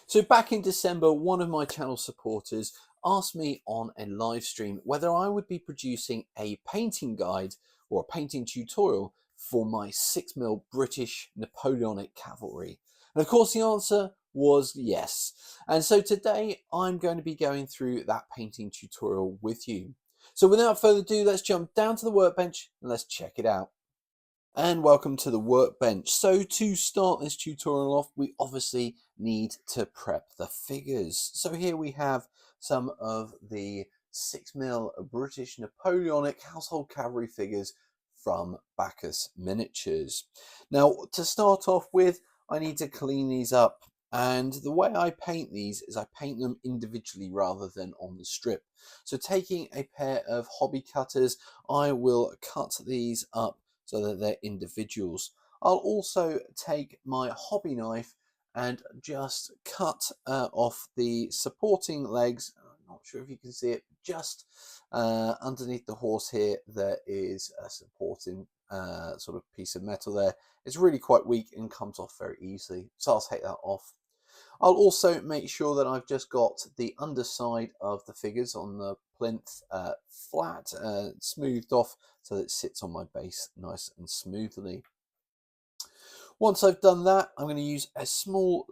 So back in December, one of my channel supporters asked me on a live stream whether I would be producing a painting guide or a painting tutorial for my 6mm British Napoleonic Cavalry. And of course the answer was yes. And so today I'm going to be going through that painting tutorial with you. So without further ado, let's jump down to the workbench and let's check it out. And welcome to the workbench. So to start this tutorial off, we obviously need to prep the figures. So here we have some of the 6mm British Napoleonic Household Cavalry figures from Baccus Miniatures. Now to start off with, I need to clean these up. And the way I paint these is I paint them individually rather than on the strip. So taking a pair of hobby cutters, I will cut these up so that they're individuals. I'll also take my hobby knife and just cut off the supporting legs. I'm not sure if you can see it, just underneath the horse here there is a supporting sort of piece of metal there. It's really quite weak and comes off very easily, so I'll take that off. I'll also make sure that I've just got the underside of the figures on the plinth flat, smoothed off so that it sits on my base nice and smoothly. Once I've done that, I'm going to use a small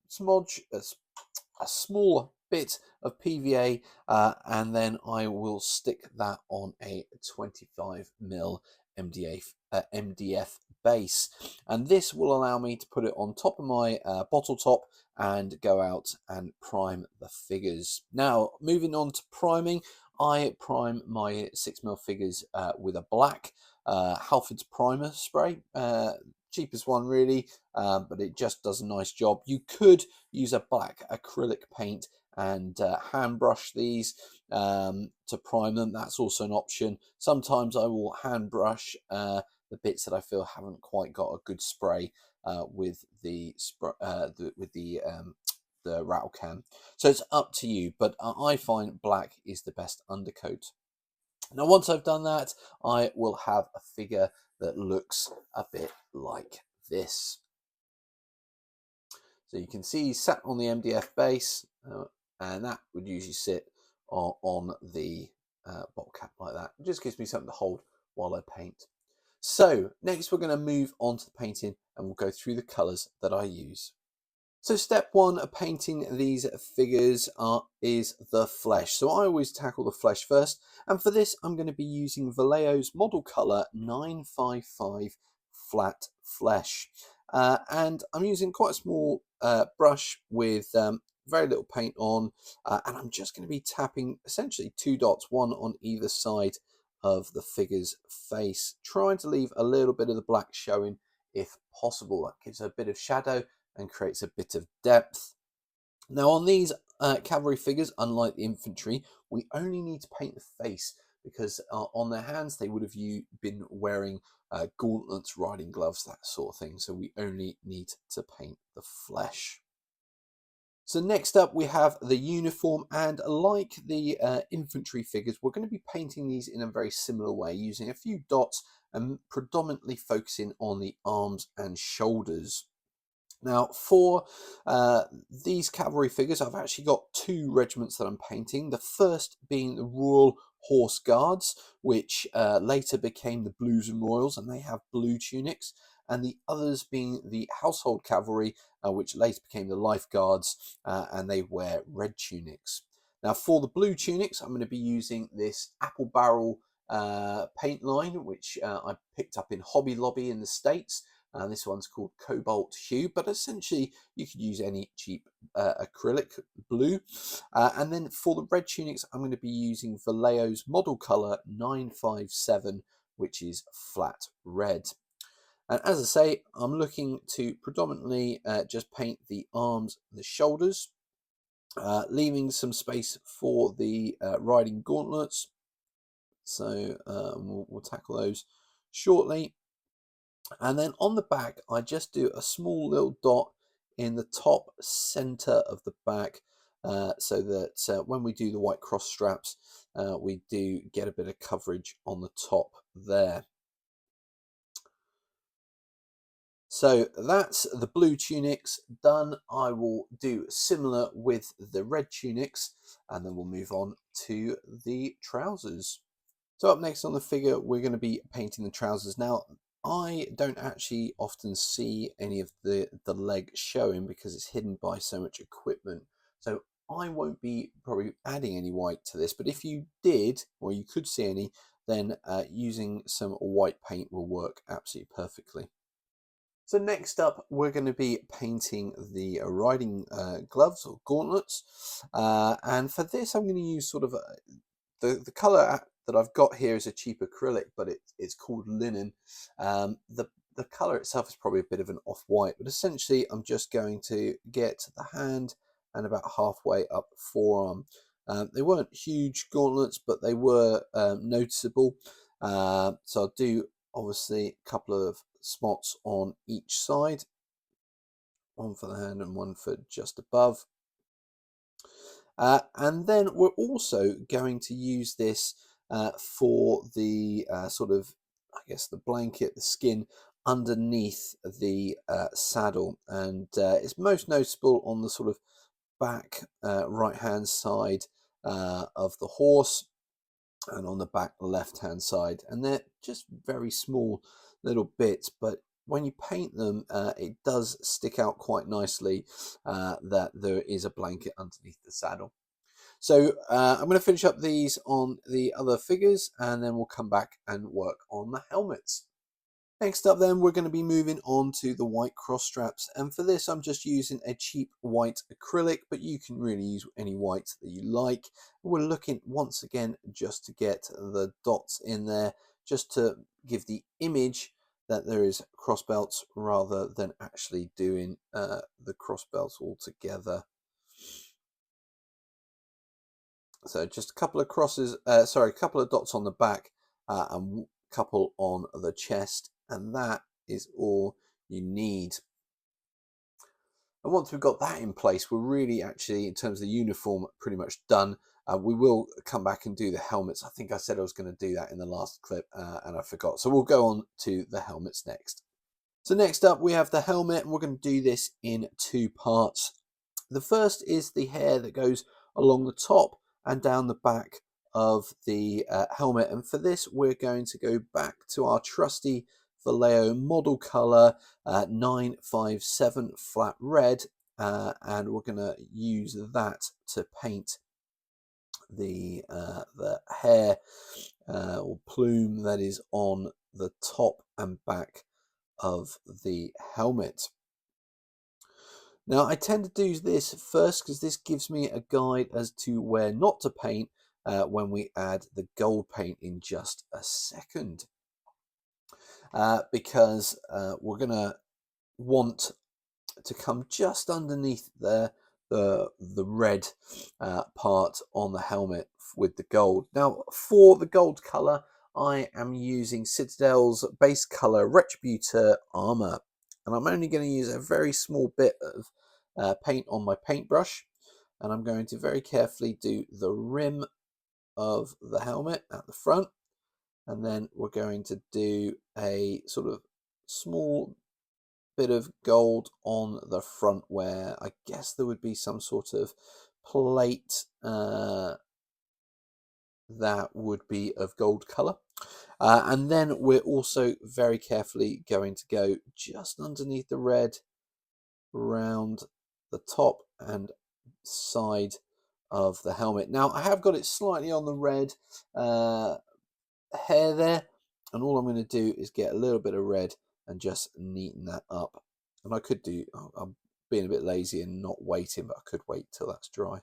smudge, a small bit of PVA, and then I will stick that on a 25mm MDF base, and this will allow me to put it on top of my bottle top and go out and prime the figures. Now moving on to priming, I prime my 6mm figures with a black Halford's primer spray, cheapest one really, but it just does a nice job. You could use a black acrylic paint and hand brush these to prime them. That's also an option. Sometimes I will hand brush the bits that I feel haven't quite got a good spray with the rattle can. So it's up to you, but I find black is the best undercoat. Now once I've done that, I will have a figure that looks a bit like this. So you can see he's sat on the MDF base, and that would usually sit on the bottle cap like that. It just gives me something to hold while I paint. So next we're going to move on to the painting and we'll go through the colours that I use. So step one of painting these figures is the flesh. So I always tackle the flesh first, and for this I'm going to be using Vallejo's model colour 955 flat flesh. And I'm using quite a small brush with very little paint on, and I'm just going to be tapping essentially 2 dots, one on either side of the figure's face, trying to leave a little bit of the black showing if possible. That gives a bit of shadow and creates a bit of depth. Now on these cavalry figures, unlike the infantry, we only need to paint the face because on their hands they would have been wearing gauntlets, riding gloves, that sort of thing. So we only need to paint the flesh. So next up we have the uniform, and like the infantry figures, we're going to be painting these in a very similar way, using a few dots and predominantly focusing on the arms and shoulders. Now for these cavalry figures, I've actually got 2 regiments that I'm painting. The first being the Royal Horse Guards, which later became the Blues and Royals, and they have blue tunics. And the others being the Household Cavalry, which later became the Life Guards, and they wear red tunics. Now for the blue tunics, I'm going to be using this apple barrel paint line, which I picked up in Hobby Lobby in the States. This one's called Cobalt Hue, but essentially you could use any cheap acrylic blue. And then for the red tunics, I'm going to be using Vallejo's model colour 957, which is flat red. And as I say, I'm looking to predominantly just paint the arms and the shoulders, leaving some space for the riding gauntlets. So we'll tackle those shortly. And then on the back, I just do a small little dot in the top center of the back, so that when we do the white cross straps, we do get a bit of coverage on the top there. So that's the blue tunics done. I will do similar with the red tunics, and then we'll move on to the trousers. So up next on the figure, we're going to be painting the trousers. Now, I don't actually often see any of the leg showing because it's hidden by so much equipment. So I won't be probably adding any white to this, but if you did, or you could see any, then using some white paint will work absolutely perfectly. So next up, we're going to be painting the riding gloves or gauntlets. And for this, I'm going to use sort of the colour that I've got here is a cheap acrylic, but it's called linen. The colour itself is probably a bit of an off-white, but essentially I'm just going to get the hand and about halfway up the forearm. They weren't huge gauntlets, but they were noticeable. So I'll do obviously a couple of spots on each side, one for the hand and one for just above. And then we're also going to use this for the sort of, I guess, the blanket, the skin underneath the saddle. And it's most noticeable on the sort of back right hand side of the horse and on the back left hand side. And they're just very small little bits, but when you paint them, it does stick out quite nicely that there is a blanket underneath the saddle. So I'm going to finish up these on the other figures, and then we'll come back and work on the helmets. Next up then, we're going to be moving on to the white cross straps, and for this I'm just using a cheap white acrylic, but you can really use any white that you like. We're looking once again just to get the dots in there, just to give the image that there is cross belts rather than actually doing the cross belts all together. So just a couple of crosses, a couple of dots on the back and a couple on the chest, and that is all you need. And once we've got that in place, we're really actually, in terms of the uniform, pretty much done. We will come back and do the helmets. I think I said I was going to do that in the last clip and I forgot. So we'll go on to the helmets next. So next up we have the helmet, and we're going to do this in two parts. The first is the hair that goes along the top and down the back of the helmet, and for this we're going to go back to our trusty Vallejo model colour 957 flat red, and we're going to use that to paint the hair or plume that is on the top and back of the helmet. Now I tend to do this first because this gives me a guide as to where not to paint when we add the gold paint in just a second. Because we're going to want to come just underneath the red part on the helmet with the gold. Now for the gold colour, I am using Citadel's base colour Retributor Armour, and I'm only going to use a very small bit of paint on my paintbrush, and I'm going to very carefully do the rim of the helmet at the front, and then we're going to do a sort of small bit of gold on the front where I guess there would be some sort of plate that would be of gold colour. And then we're also very carefully going to go just underneath the red, round the top and side of the helmet. Now I have got it slightly on the red hair there, and all I'm going to do is get a little bit of red and just neaten that up. And I could do, I'm being a bit lazy and not waiting, but I could wait till that's dry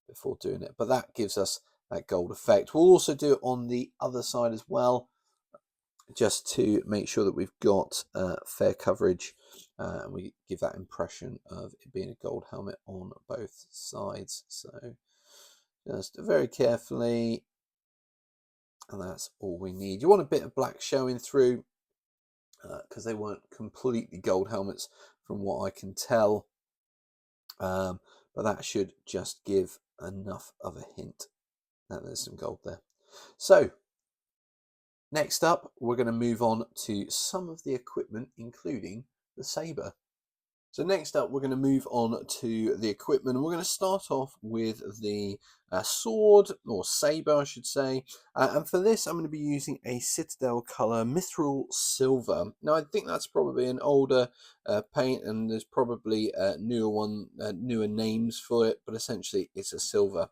before doing it. But that gives us that gold effect. We'll also do it on the other side as well, just to make sure that we've got fair coverage, and we give that impression of it being a gold helmet on both sides. So just very carefully, and that's all we need. You want a bit of black showing through because they weren't completely gold helmets from what I can tell, but that should just give enough of a hint that there's some gold there. So next up, we're going to move on to some of the equipment, including the sabre. So next up, we're going to move on to the equipment, and we're going to start off with the sword, or sabre, I should say. And for this, I'm going to be using a Citadel colour Mithril Silver. Now, I think that's probably an older paint, and there's probably newer names for it, but essentially it's a silver.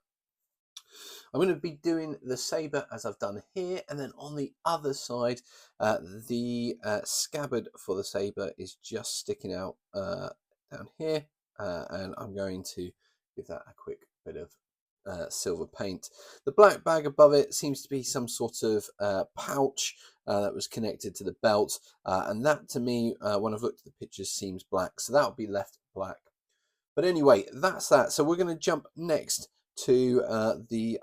I'm going to be doing the sabre as I've done here, and then on the other side, the scabbard for the sabre is just sticking out down here, and I'm going to give that a quick bit of silver paint. The black bag above it seems to be some sort of pouch that was connected to the belt, and that to me, when I've looked at the pictures, seems black, so that will be left black. But anyway, that's that. So we're going to jump next to I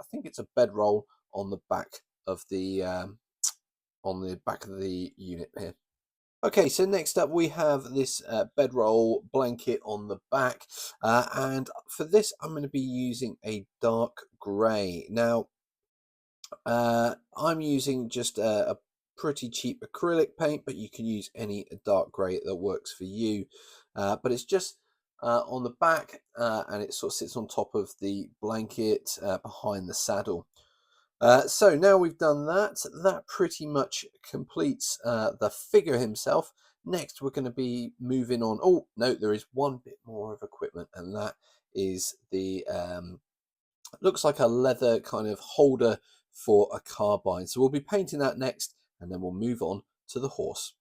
think it's a bedroll on the back of the unit here. Okay, so next up we have this bedroll blanket on the back, and for this I'm going to be using a dark grey. Now, I'm using just a pretty cheap acrylic paint, but you can use any dark grey that works for you. But it's just on the back, and it sort of sits on top of the blanket behind the saddle. So now we've done that, that pretty much completes the figure himself. Next, we're going to be moving on. Oh, no, there is one bit more of equipment, and that is the, looks like a leather kind of holder for a carbine. So we'll be painting that next, and then we'll move on to the horse.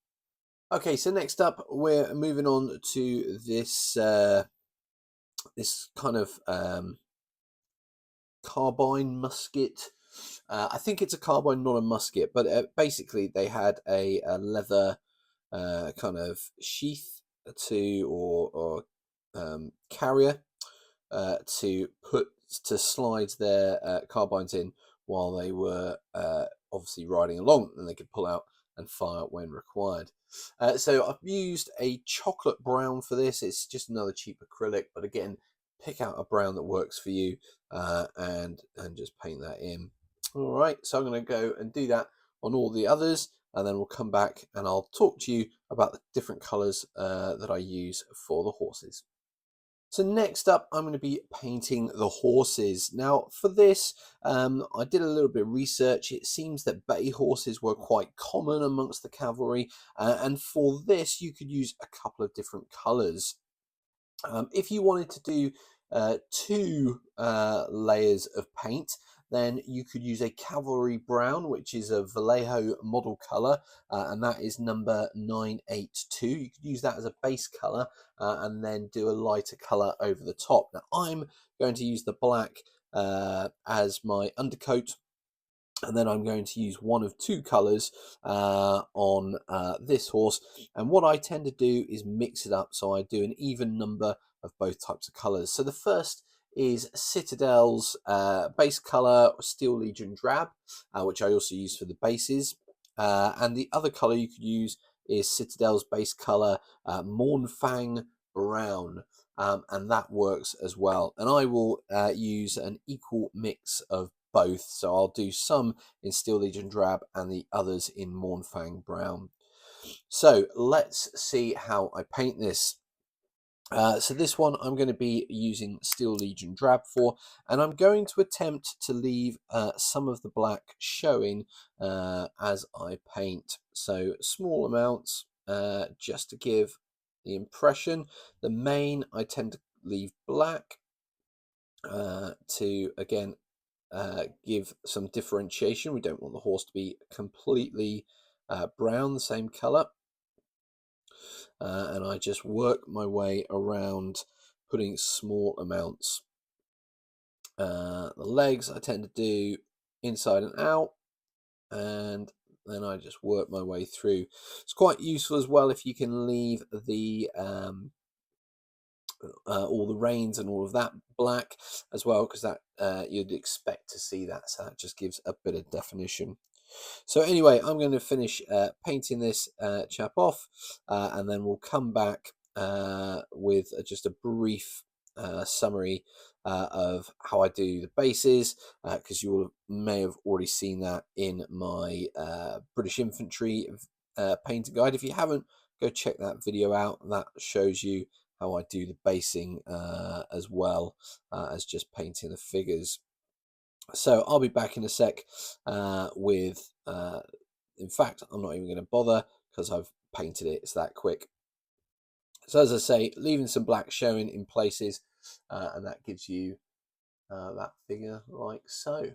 Okay, so next up, we're moving on to this this kind of carbine musket. I think it's a carbine, not a musket, but basically they had a leather kind of sheath or carrier to slide their carbines in while they were obviously riding along, and they could pull out and fire when required. So I've used a chocolate brown for this. It's just another cheap acrylic, but again, pick out a brown that works for you, and just paint that in. All right, so I'm going to go and do that on all the others, and then we'll come back and I'll talk to you about the different colours that I use for the horses. So next up, I'm going to be painting the horses. Now, for this, I did a little bit of research. It seems that bay horses were quite common amongst the cavalry, and for this, you could use a couple of different colours. If you wanted to do two layers of paint, then you could use a cavalry brown, which is a Vallejo model colour, and that is number 982. You could use that as a base colour, and then do a lighter colour over the top. Now, I'm going to use the black as my undercoat, and then I'm going to use one of two colours on this horse. And what I tend to do is mix it up, so I do an even number of both types of colours. So the first is Citadel's base colour, Steel Legion Drab, which I also use for the bases. And the other colour you could use is Citadel's base colour, Mornfang Brown. And that works as well. And I will use an equal mix of both. So I'll do some in Steel Legion Drab and the others in Mornfang Brown. So let's see how I paint this. So this one I'm going to be using Steel Legion Drab for, and I'm going to attempt to leave some of the black showing as I paint. So small amounts, just to give the impression. The mane I tend to leave black to, again, give some differentiation. We don't want the horse to be completely brown, the same colour. And I just work my way around putting small amounts. The legs I tend to do inside and out, and then I just work my way through. It's quite useful as well if you can leave the all the reins and all of that black as well, because that you'd expect to see that, so that just gives a bit of definition. So anyway, I'm going to finish painting this chap off, and then we'll come back with just a brief summary of how I do the bases, because you may have already seen that in my British Infantry painting guide. If you haven't, go check that video out. That shows you how I do the basing as well as just painting the figures. So I'll be back in a sec with, in fact, I'm not even going to bother because I've painted it. It's that quick. So as I say, leaving some black showing in places, and that gives you that figure like so.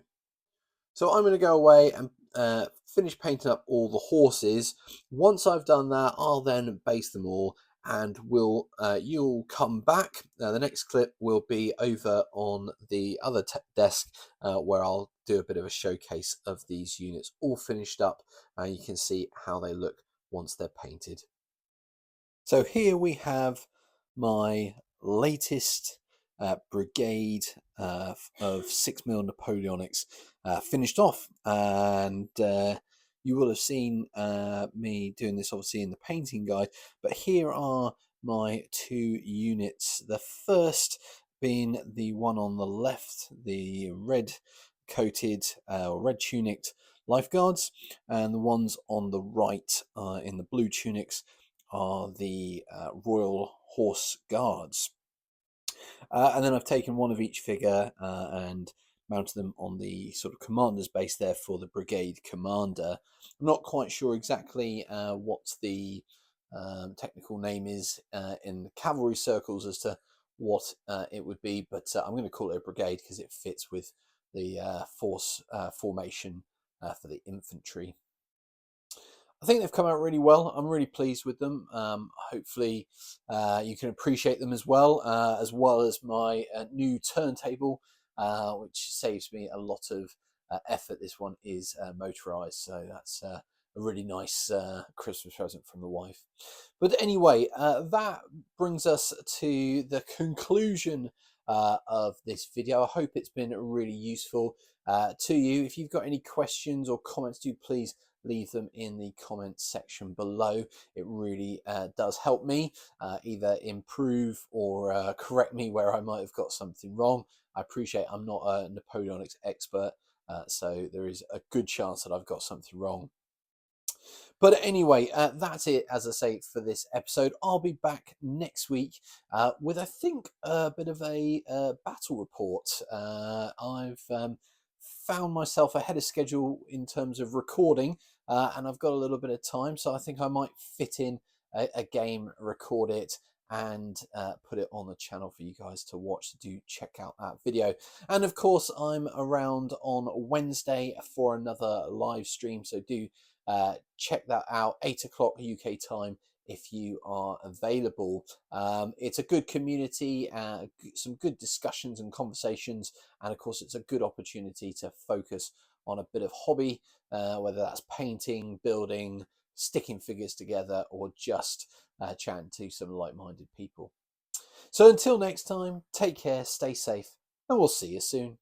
So I'm going to go away and finish painting up all the horses. Once I've done that, I'll then base them all, and you'll come back. The next clip will be over on the other desk where I'll do a bit of a showcase of these units all finished up. You can see how they look once they're painted. So here we have my latest brigade of 6mm Napoleonics finished off, and you will have seen me doing this obviously in the painting guide, but here are my two units. The first being the one on the left, the red coated or red tunicked lifeguards, and the ones on the right in the blue tunics are the Royal Horse Guards. And then I've taken one of each figure and mounted them on the sort of commander's base there for the brigade commander. I'm not quite sure exactly what the technical name is in the cavalry circles as to what it would be, but I'm going to call it a brigade because it fits with the force formation for the infantry. I think they've come out really well. I'm really pleased with them. Hopefully you can appreciate them as well as my new turntable, which saves me a lot of effort. This one is motorized, so that's a really nice Christmas present from the wife. But anyway, that brings us to the conclusion of this video. I hope it's been really useful to you. If you've got any questions or comments, do please leave them in the comments section below. It really does help me either improve or correct me where I might have got something wrong. I appreciate I'm not a Napoleonics expert, so there is a good chance that I've got something wrong. But anyway, that's it, as I say, for this episode. I'll be back next week with, I think, a bit of a battle report. I've found myself ahead of schedule in terms of recording, and I've got a little bit of time, so I think I might fit in a game, record it, and put it on the channel for you guys to watch. So do check out that video. And of course, I'm around on Wednesday for another live stream, so do check that out, 8 o'clock UK time if you are available. It's a good community, some good discussions and conversations, and of course it's a good opportunity to focus on a bit of hobby, whether that's painting, building, sticking figures together, or just chatting to some like-minded people. So until next time, take care, stay safe, and we'll see you soon.